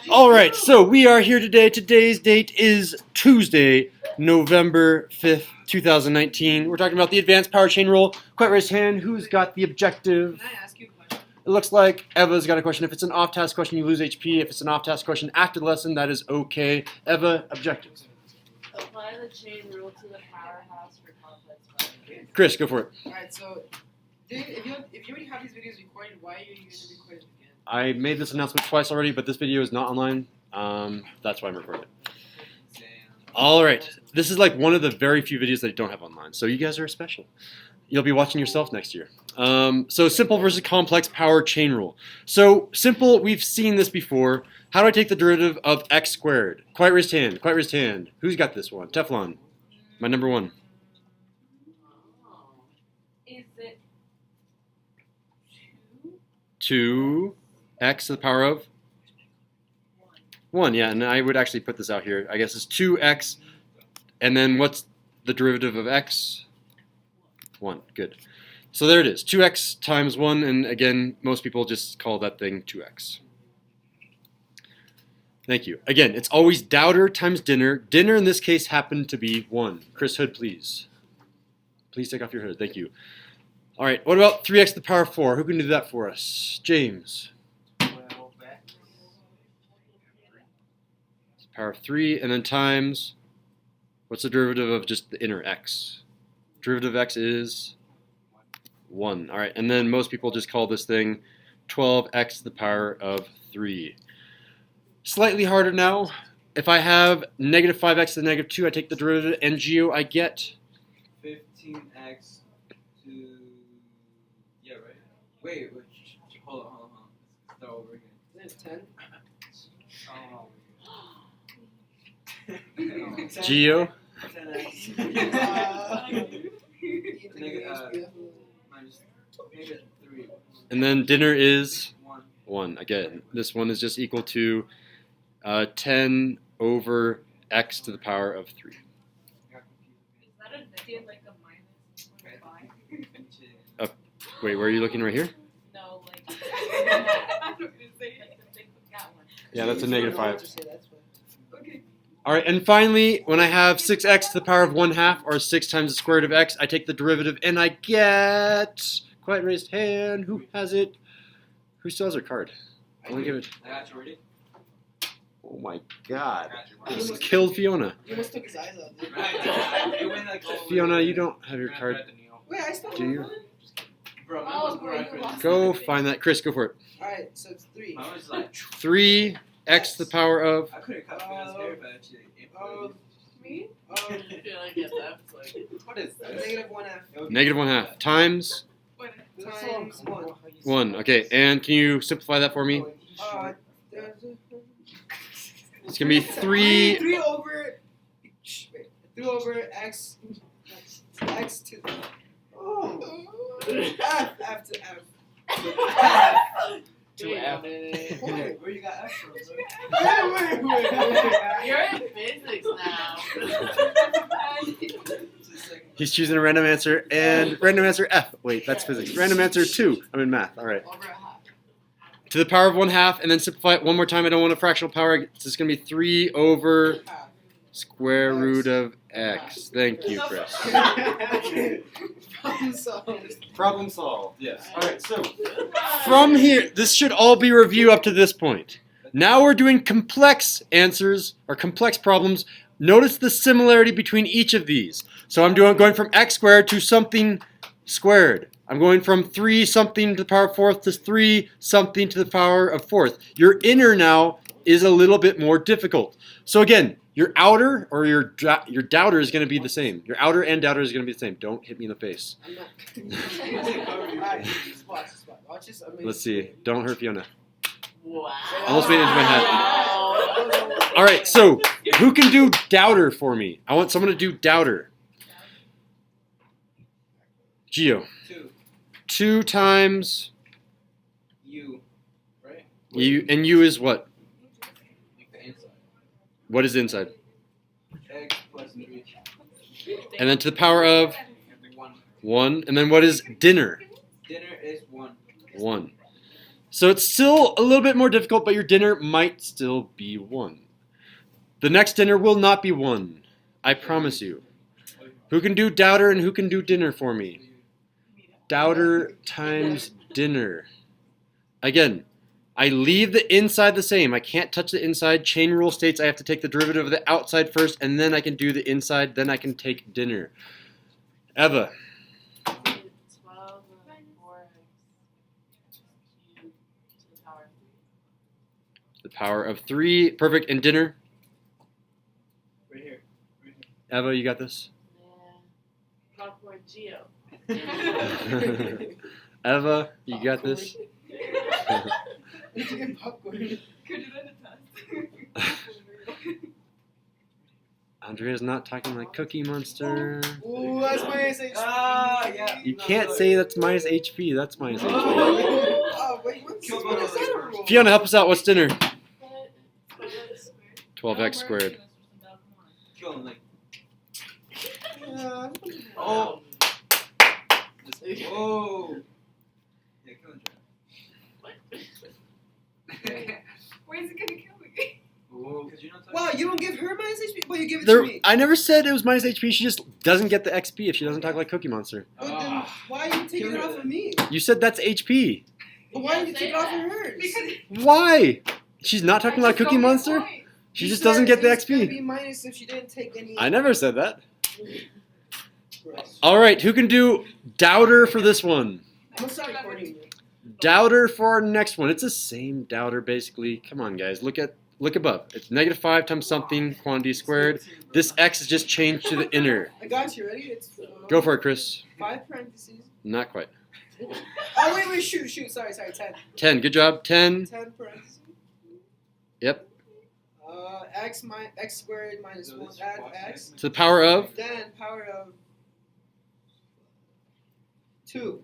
All right, so we are here today. Today's date is Tuesday, November 5th, 2019. We're talking about the advanced power chain rule. Quite raised hand. Who's got the objective? Can I ask you a question? It looks like Eva's got a question. If it's an off-task question, you lose HP. If it's an off-task question after the lesson, that is okay. Eva, objectives. Apply the chain rule to the powerhouse for complex power. Chris, go for it. Alright, so if you already have these videos recorded, why are you going to record it again? I made this announcement twice already, but this video is not online. That's why I'm recording it. All right. This is like one of the very few videos that I don't have online, so you guys are special. You'll be watching yourself next year. So simple versus complex power chain rule. So simple, we've seen this before. How do I take the derivative of x squared? Quiet raised hand. Quiet raised hand. Who's got this one? Teflon. My number one. Is it 2x to the power of 1, yeah, and I would actually put this out here. I guess it's 2x, and then what's the derivative of x? 1, good. So there it is, 2x times 1, and again, most people just call that thing 2x. Thank you. Again, it's always doubter times dinner. Dinner in this case happened to be 1. Chris Hood, please. Please take off your hood, thank you. All right, what about 3x to the power of 4? Who can do that for us? James. Power of 3, and then times, what's the derivative of just the inner x? Derivative of x is 1. All right, and then most people just call this thing 12x to the power of 3. Slightly harder now. If I have negative 5x to the negative 2, I take the derivative, and Geo, I get 15x to, yeah, right? Wait, hold on. Start over again. Is it 10? Geo. 10x. Minus negative 3. And then dinner is 1. 1. Again, this one is just equal to 10 over x to the power of 3. is that a like a minus 0.5? Wait, where are you looking right here? No, like I'm not going to say it. that one. Yeah, that's a negative 5. Okay. All right, and finally, when I have 6x to the power of 1/2, or 6 times the square root of x, I take the derivative, and I get... Quiet raised hand. Who has it? Who still has their card? Let me give it... I got you ready? Oh my god. I got you. Just killed Fiona. You almost took his eyes out. Dude. Right. It went like Fiona, you don't have your card. Wait, I still have Do you? one? Bro, mine Oh, was more bro, you accurate. lost Go find that. Chris, go for it. Alright, so it's 3. Mine was like, 3x to the power of... I could have cut Fiona's hair, but actually, Me? Um, I feel like that's like what is this? negative 1/2. Negative 1/2 times Times 1. 1. Okay, and can you simplify that for me? It's going to be 3... 3 over... Wait, 3 over x... x to... Oh. F to F. To F. Wait, Where you got F from, bro? you're in physics now. He's choosing a random answer, and random answer F. Wait, that's physics. Random answer 2. I'm in math. All right. Over a half. To the power of 1/2, and then simplify it one more time. I don't want a fractional power. It's just going to be 3 over square root of x. Thank you, Chris. Problem solved. Problem solved. Yes. All right, so from here, this should all be review up to this point. Now we're doing complex answers, or complex problems. Notice the similarity between each of these. So I'm going from x squared to something squared. I'm going from 3 something to the power of 4th to 3 something to the power of 4th. Your inner now is a little bit more difficult. So again, your outer or your doubter is going to be the same. Your outer and doubter is going to be the same. Don't hit me in the face. I'm not. Alright, spot. Watch this. Let's see. Don't hurt Fiona. Wow. Almost made it into my head. Wow. All right, so who can do doubter for me? I want someone to do doubter. Geo. 2. 2 times U. Right? u, and u is what? Like the inside. What is inside? X plus 3. And then to the power of 1. 1. And then what is dinner? Dinner is 1. 1. So it's still a little bit more difficult, but your dinner might still be 1. The next dinner will not be 1. I promise you. Who can do doubter and who can do dinner for me? Doubter times dinner. Again, I leave the inside the same. I can't touch the inside. Chain rule states I have to take the derivative of the outside first, and then I can do the inside, then I can take dinner. Eva. 12 and 4x cubed to the power of 3. The power of 3. Perfect. And dinner? Right here. Eva, you got this? Yeah. Popcorn Geo. Eva, you got this? Did you get popcorn? Could you do a test? Andrea's not talking like Cookie Monster. Ooh, that's my SH. Ah, yeah. You can't say that's minus HP. That's minus HP. Oh, wait, what's that rule? Fiona, help us out. What's dinner? But 12x squared. Kill him, like. Yeah. Oh. Whoa. Yeah, kill him, Why is it gonna kill me? Whoa. Because you're not talking. Wow, you don't give her minus HP, but you give it to There, me. I never said it was minus HP. She just doesn't get the XP if she doesn't talk like Cookie Monster. But then why are you taking it off of me? You said that's HP. But why did you take it off of hers? Because Why? She's not talking like just Cookie don't get Monster? points. She You just said doesn't get the it's gonna XP. be minus if she didn't take any. I never said that. Gross. All right, who can do doubter for this one? I'm gonna start recording. Doubter for our next one. It's the same doubter basically. Come on, guys. Look above. It's -5 times something quantity squared. This x is just changed to the inner. I got you. Ready? It's Go for it, Chris. 5 parentheses. Not quite. Oh wait, shoot. Sorry, 10. 10. Good job. 10. 10 parentheses. Yep. X squared minus So 1. this Add box x. To the power of. Then power of 2.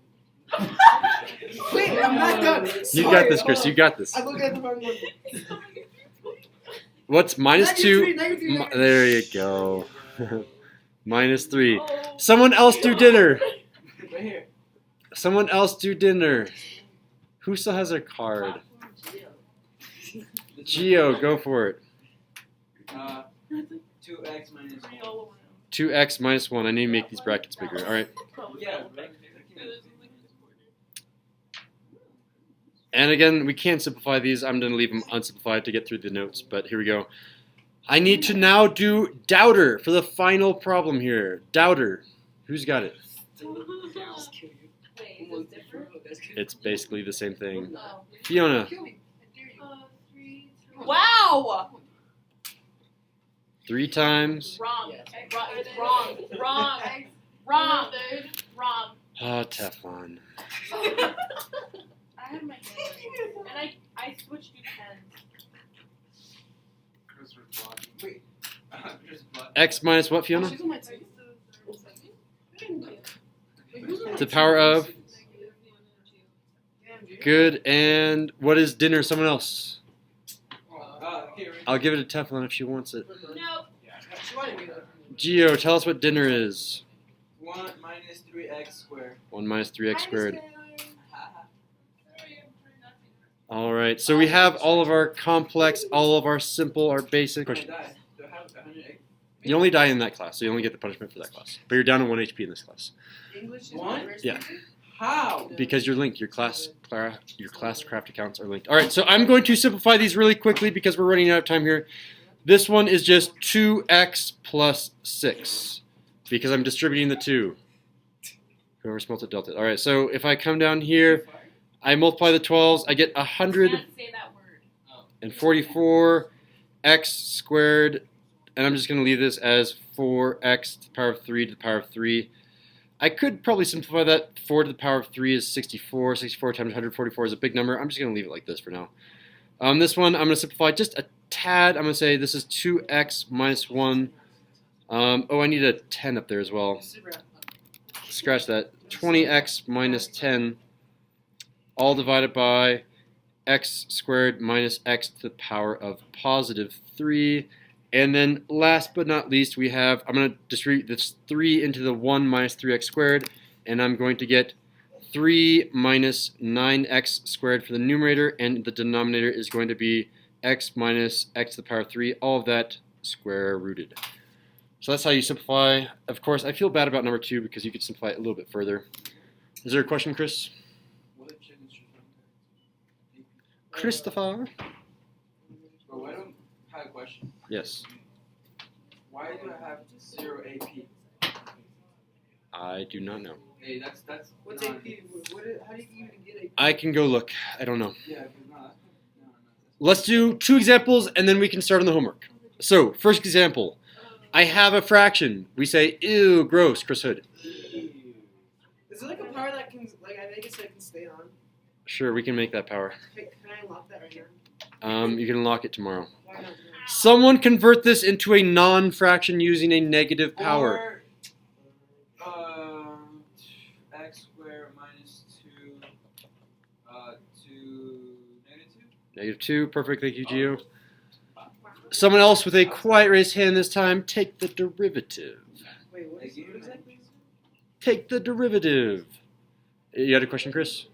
Wait, I'm not done. You Sorry, got this, hold Chris. on. You got this. I looked at the wrong one. What's minus Negative 2? three, negative three, negative There you go. minus 3. Someone else do dinner. Right here. Someone else do dinner. Who still has their card? Popcorn Geo. Geo, go for it. 2x minus 1. 2x minus 1. I need to make these brackets bigger. All right. Yeah, right. And again, we can't simplify these. I'm going to leave them unsimplified to get through the notes, but here we go. I need to now do doubter for the final problem here. Doubter. Who's got it? Just kill you. Wait, is it different? It's basically the same thing. Oh. Fiona. Kill me. I dare you. Wow! 3 times. Wrong. Yeah. Wrong. Oh, Teflon. I had my hand and I switched to 10. Wait. X minus what, Fiona? She's on my team. To the power of. Good. And what is dinner? Someone else. I'll give it to Teflon if she wants it. Nope. She wanted me to. Geo, tell us what dinner is. 1 minus 3x squared. 1 minus 3x squared. All right, so we have all of our complex, all of our simple, our basic. Do I have 100 eggs? You only die in that class, so you only get the punishment for that class. But you're down to 1 HP in this class English is One? my first Yeah. language. How? because you're linked. Your classcraft accounts are linked. All right, so I'm going to simplify these really quickly because we're running out of time here. This one is just 2x plus 6 because I'm distributing the 2. Whoever smelt it dealt it. All right, so if I come down here, I multiply the 12s, I get 100. Can't say that word. And 44 x squared, and I'm just going to leave this as 4x to the power of 3 to the power of 3. I could probably simplify that. 4 to the power of 3 is 64. 64 times 144 is a big number. I'm just going to leave it like this for now. This one, I'm going to simplify just a tad. I'm going to say this is 2x minus 1. I need a 10 up there as well. Scratch that. 20x minus 10, all divided by x squared minus x to the power of positive 3. And then last but not least, we have, I'm going to distribute this 3 into the 1 minus 3x squared, and I'm going to get 3 minus 9x squared for the numerator, and the denominator is going to be x minus x to the power 3, all of that square rooted. So that's how you simplify. Of course, I feel bad about number 2 because you could simplify it a little bit further. Is there a question, Chris? Christopher? But why don't I have a question? Yes. Why do I have 0 AP? I do not know. Hey, that's What's not- AP? How do you even get AP? I can go look. I don't know. Yeah, because no. Let's do 2 examples and then we can start on the homework. So, first example. I have a fraction. We say, ew, gross, Chris Hood. Is it like a power that can, like, I make it so it can stay on? Sure, we can make that power. Can I unlock that right now? You can unlock it tomorrow. Why not? Someone convert this into a non-fraction using a negative power. Or, x squared minus 2 to negative 2. -2, perfect, thank you, Gio. Someone else with a quiet raised hand this time, take the derivative. Wait, what exactly? Take the derivative. You had a question, Chris?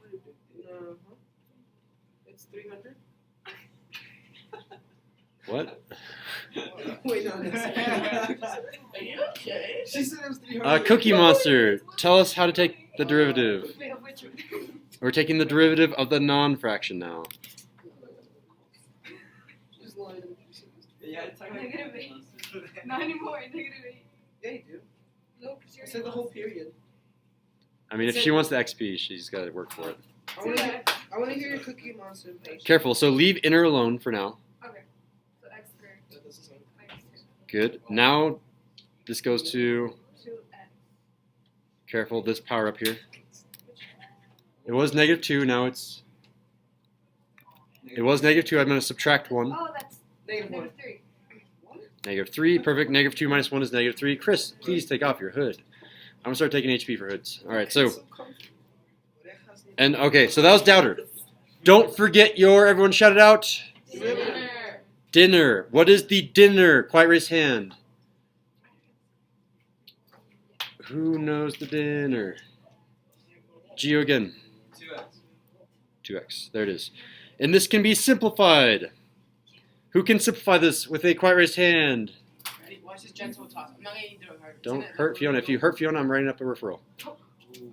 No. It's 300? What? Wait, no. Are you okay? She said it was 300. Cookie Monster, tell us how to take the derivative. Wait, of which one? We're taking the derivative of the non-fraction now. Just line them. Yeah, it's like Negative 8. Not anymore. -8. Yeah, you do. No, because I you're said the whole period. I mean, if she wants the XP, she's got to work for it. I want to hear your Cookie Monster impression. Careful, so leave inner alone for now. Okay. So x squared That doesn't sound- minus Good. Now, this goes to, 2x. careful, this power up here. It was -2, now it's, it was -2, I'm going to subtract 1. Oh, that's Negative 1. -3. -3, perfect. -2 minus 1 is -3. Chris, please take off your hood. I'm going to start taking HP for hoods. Alright, so, and okay, so that was doubter. Don't forget your, everyone shout it out. Dinner. Dinner. What is the dinner? Quiet raise hand. Who knows the dinner? Geo again. 2x. 2x. There it is. And this can be simplified. Who can simplify this with a quiet raised hand? Ready? Watch this gentle toss. I'm not going to do it hard. Don't hurt Fiona. If you hurt Fiona, I'm writing up a referral.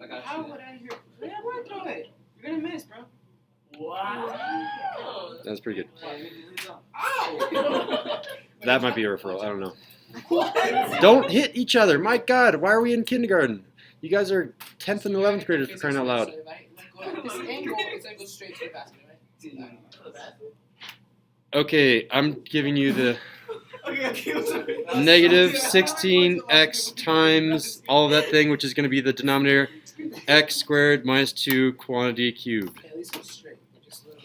I got How you. would I hear? Yeah, I'm going to throw it. You're going to miss, bro. Wow. That's pretty good. Ow! That might be a referral. I don't know. What? Don't hit each other. My God, why are we in kindergarten? You guys are 10th and 11th graders for crying out loud. This angle is going to go straight to the basket, right? Okay, I'm giving you the Okay, what's up? negative 16x times all of that thing, which is going to be the denominator, x squared minus 2 quantity cubed. Okay, at least go straight. Just let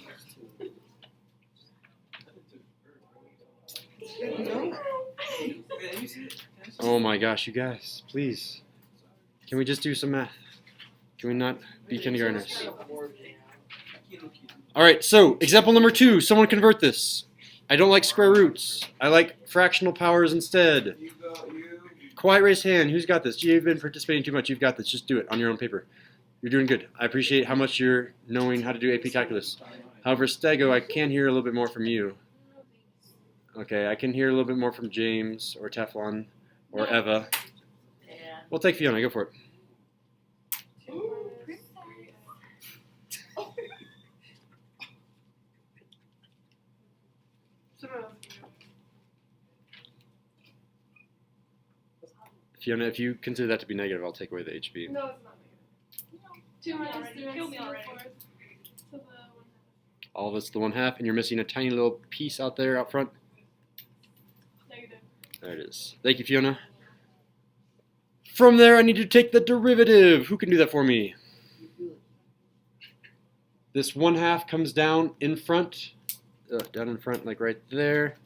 it go. Oh my gosh, you guys, please. Can we just do some math? Can we not be kindergartners? Alright, so example number 2. Someone convert this. I don't like square roots. I like fractional powers instead. You go, you. Quiet raise hand. Who's got this? You've been participating too much. You've got this. Just do it on your own paper. You're doing good. I appreciate how much you're knowing how to do AP calculus. However, Stego, I can hear a little bit more from you. Okay, I can hear a little bit more from James or Teflon or Eva. Yeah. We'll take Fiona. Go for it. Fiona, if you consider that to be negative, I'll take away the HP. No, it's not negative. 2 minus 3 Killed me to the already. 4th. So the 1/2. All of it's the 1/2, and you're missing a tiny little piece out there out front. Negative. There it is. Thank you, Fiona. From there, I need to take the derivative. Who can do that for me? This 1/2 comes down in front. Down in front, like right there.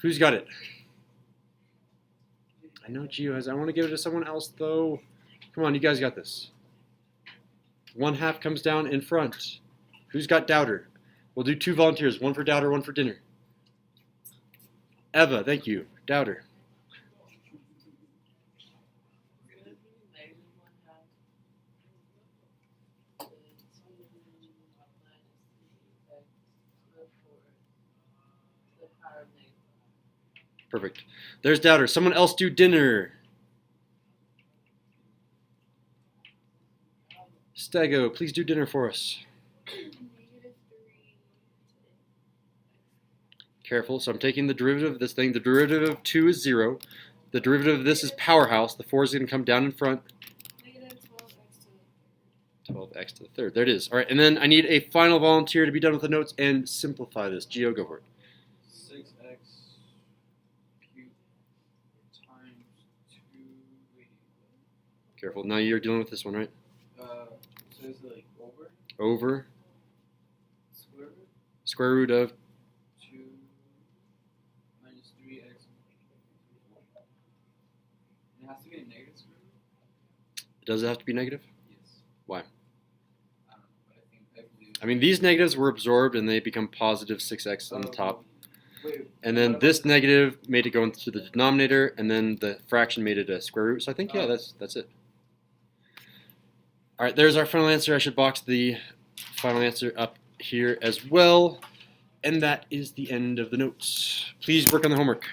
Who's got it? I know Gio has. I want to give it to someone else, though. Come on, you guys got this. 1/2 comes down in front. Who's got doubter? We'll do 2 volunteers. 1 for doubter, 1 for dinner. Eva, thank you. Doubter. of negative. Perfect. There's Doubter. Someone else do dinner. Stego, please do dinner for us. -3. Careful. So I'm taking the derivative of this thing. The derivative of 2 is 0. The derivative of this is powerhouse. The 4 is going to come down in front. -12x to the 3rd. 12x to the 3rd. There it is. All right, and then I need a final volunteer to be done with the notes and simplify this. Gio, go for it. 6x cubed times 2. Wait. Careful. Now you're dealing with this one, right? So it's like over Over square root square root of 2 minus 3x. And it has to be a negative square root? does it have to be negative? Yes. Why? I don't know, but I believe. I mean, these negatives were absorbed and they become positive 6x on the top. Wait, And then what this about- negative made it go into the denominator, and then the fraction made it a square root. So I think, yeah, that's it. All right, there's our final answer. I should box the final answer up here as well. And that is the end of the notes. Please work on the homework.